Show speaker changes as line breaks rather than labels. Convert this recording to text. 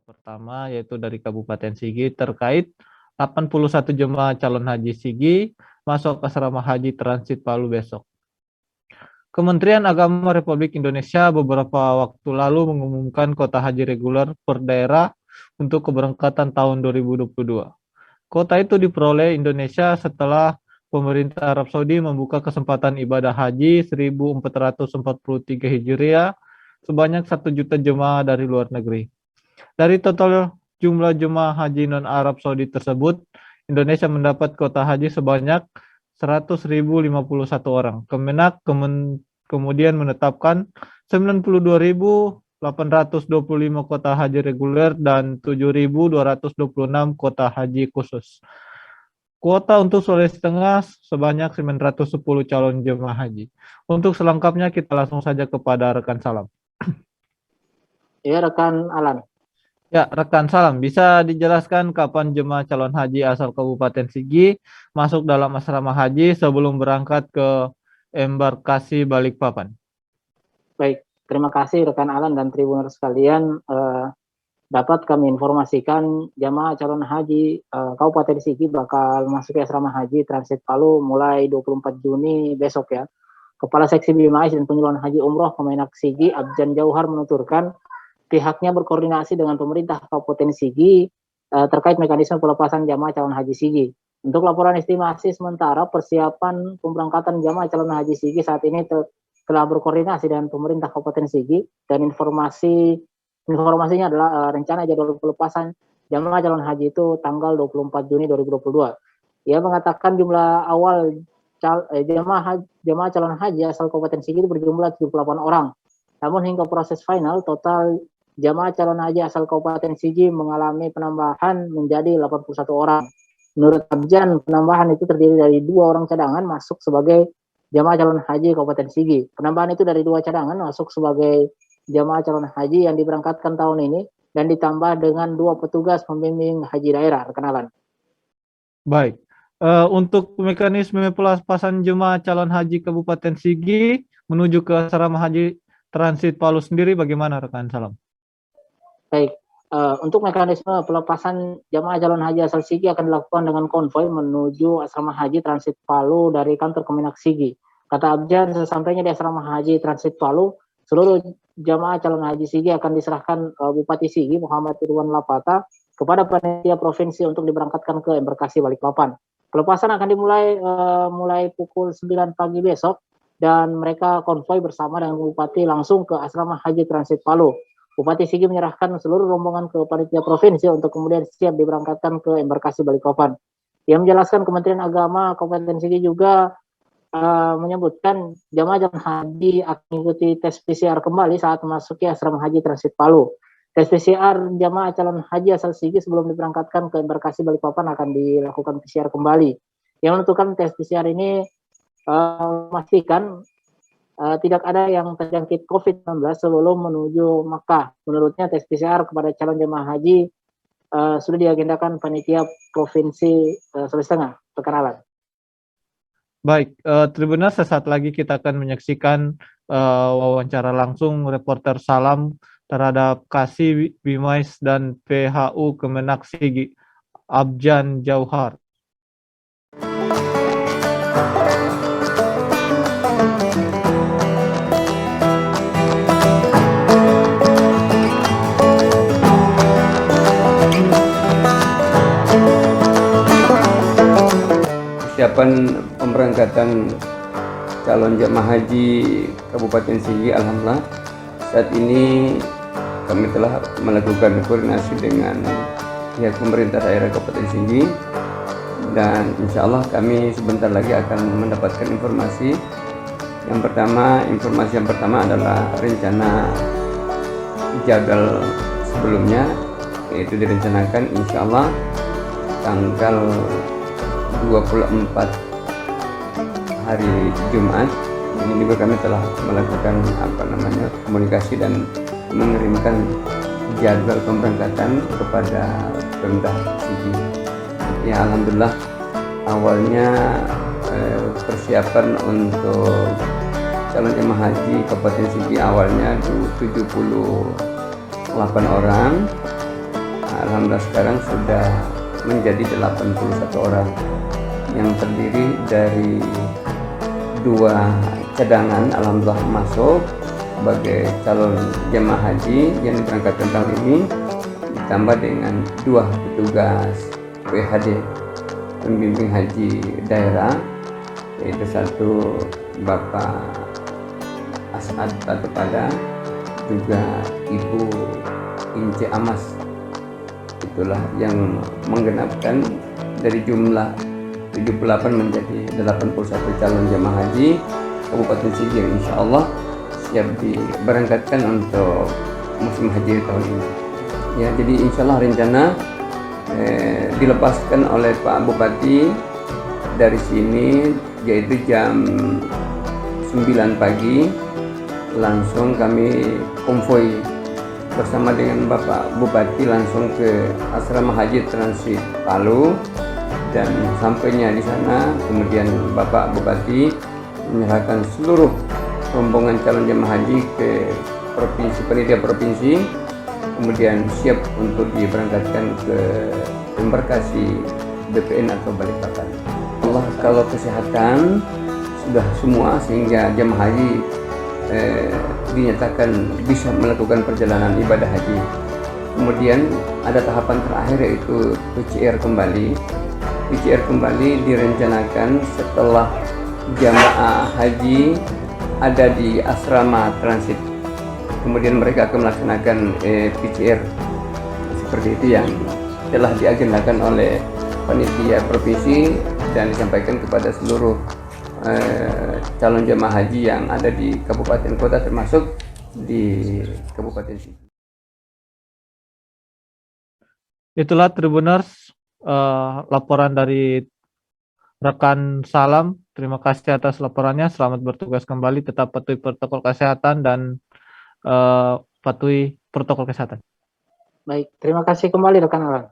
pertama yaitu dari Kabupaten Sigi terkait 81 jemaah calon haji Sigi masuk asrama haji transit Palu besok. Kementerian Agama Republik Indonesia beberapa waktu lalu mengumumkan kuota haji reguler per daerah untuk keberangkatan tahun 2022. Kuota itu diperoleh Indonesia setelah pemerintah Arab Saudi membuka kesempatan ibadah haji 1443 Hijriah sebanyak 1 juta jemaah dari luar negeri. Dari total jumlah jemaah haji non-Arab Saudi tersebut, Indonesia mendapat kuota haji sebanyak 100.051 orang. Kemenak kemudian menetapkan 92.825 kuota haji reguler dan 7.226 kuota haji khusus. Kuota untuk Sulawesi Tengah sebanyak 910 calon jemaah haji. Untuk selengkapnya kita langsung saja kepada rekan Salam.
Ya, rekan Alan.
Ya, rekan Salam, bisa dijelaskan kapan jemaah calon haji asal Kabupaten Sigi masuk dalam asrama haji sebelum berangkat ke embarkasi Balikpapan?
Baik, terima kasih rekan Alan dan Tribuner sekalian. Dapat kami informasikan jemaah calon haji Kabupaten Sigi bakal masuk asrama haji transit Palu mulai 24 Juni besok ya. Kepala Seksi Bimais dan Penyuluhan Haji Umroh Kemenak Sigi, Abjan Jauhar menuturkan pihaknya berkoordinasi dengan pemerintah Kabupaten Sigi terkait mekanisme pelepasan jamaah calon haji Sigi. Untuk laporan estimasi sementara persiapan pemberangkatan jamaah calon haji Sigi saat ini telah berkoordinasi dengan pemerintah Kabupaten Sigi dan informasinya adalah rencana jadwal pelepasan jamaah calon haji itu tanggal 24 Juni 2022. Ia mengatakan jumlah awal jamaah calon haji asal Kabupaten Sigi itu berjumlah 78 orang. Namun hingga proses final total jamaah calon haji asal Kabupaten Sigi mengalami penambahan menjadi 81 orang. Menurut Abjan, penambahan itu terdiri dari 2 orang cadangan masuk sebagai jamaah calon haji Kabupaten Sigi. Penambahan itu dari 2 cadangan masuk sebagai jamaah calon haji yang diberangkatkan tahun ini dan ditambah dengan 2 petugas pembimbing haji daerah, rekan.
Baik, untuk mekanisme pelepasan jemaah calon haji Kabupaten Sigi menuju ke asrama haji transit Palu sendiri bagaimana rekan Salam?
Baik, untuk mekanisme pelepasan jamaah calon haji asal Sigi akan dilakukan dengan konvoi menuju asrama haji transit Palu dari kantor Kemenak Sigi. Kata Abjan, sesampainya di asrama haji transit Palu, seluruh jamaah calon haji Sigi akan diserahkan Bupati Sigi Muhammad Irwan Lapata kepada panitia provinsi untuk diberangkatkan ke embarkasi Balikpapan. Pelepasan akan dimulai mulai pukul 9 pagi besok dan mereka konvoi bersama dengan Bupati langsung ke asrama haji transit Palu. Bupati Sigi menyerahkan seluruh rombongan ke panitia provinsi untuk kemudian siap diberangkatkan ke embarkasi Balikpapan. Yang menjelaskan Kementerian Agama Kabupaten Sigi juga menyebutkan jamaah calon haji akan mengikuti tes PCR kembali saat memasuki asrama haji transit Palu. Tes PCR jamaah calon haji asal Sigi sebelum diberangkatkan ke embarkasi Balikpapan akan dilakukan PCR kembali. Yang menentukan tes PCR ini memastikan tidak ada yang terjangkit COVID-19 sebelum menuju Makkah. Menurutnya tes PCR kepada calon jemaah haji sudah diagendakan panitia provinsi Sulawesi Tengah. Rekan.
Baik, Tribunal sesaat lagi kita akan menyaksikan wawancara langsung reporter Salam terhadap Kasih Bimais dan PHU Kemenak Sigi, Abjan Jauhar.
Persiapan pemberangkatan calon jemaah haji Kabupaten Sigi, alhamdulillah saat ini kami telah melakukan koordinasi dengan pihak pemerintah daerah Kabupaten Sigi dan insya Allah kami sebentar lagi akan mendapatkan informasi. Informasi yang pertama adalah rencana jadwal sebelumnya, yaitu direncanakan insya Allah tanggal 24 hari Jumat. Ini juga kami telah melakukan komunikasi dan mengirimkan jadwal pemberangkatan kepada pemerintah Sigi. Ya alhamdulillah awalnya persiapan untuk calon jemaah haji Kabupaten Sigi awalnya 78 orang alhamdulillah sekarang sudah menjadi 81 orang yang terdiri dari 2 cadangan alhamdulillah masuk sebagai calon jemaah haji yang diberangkatkan tahun ini, ditambah dengan 2 petugas PHD pembimbing haji daerah, yaitu satu Bapak As'ad Batupada, juga Ibu Ince Amas. Itulah yang menggenapkan dari jumlah 78 menjadi 81 calon jemaah haji Kabupaten Sigi yang insya Allah siap diberangkatkan untuk musim haji tahun ini. Ya, jadi insya Allah rencana dilepaskan oleh Pak Bupati dari sini, yaitu jam 9 pagi langsung kami konvoi bersama dengan Bapak Bupati langsung ke asrama haji transit Palu, dan sampainya di sana kemudian Bapak Bupati menyerahkan seluruh rombongan calon jemaah haji ke provinsi, panitia provinsi, kemudian siap untuk diberangkatkan ke embarkasi BPN atau Balikpapan. Allah, kalau kesehatan sudah semua sehingga jemaah haji dinyatakan bisa melakukan perjalanan ibadah haji. Kemudian ada tahapan terakhir yaitu PCR kembali. PCR kembali direncanakan setelah jamaah haji ada di asrama transit. Kemudian mereka akan melaksanakan PCR seperti itu yang telah diagendakan oleh panitia provinsi dan disampaikan kepada seluruh calon jemaah haji yang ada di kabupaten kota termasuk di Kabupaten Sigi.
Itulah Tribuners, laporan dari rekan Salam. Terima kasih atas laporannya. Selamat bertugas kembali. Tetap patuhi protokol kesehatan dan patuhi protokol kesehatan.
Baik, terima kasih kembali rekan Alan.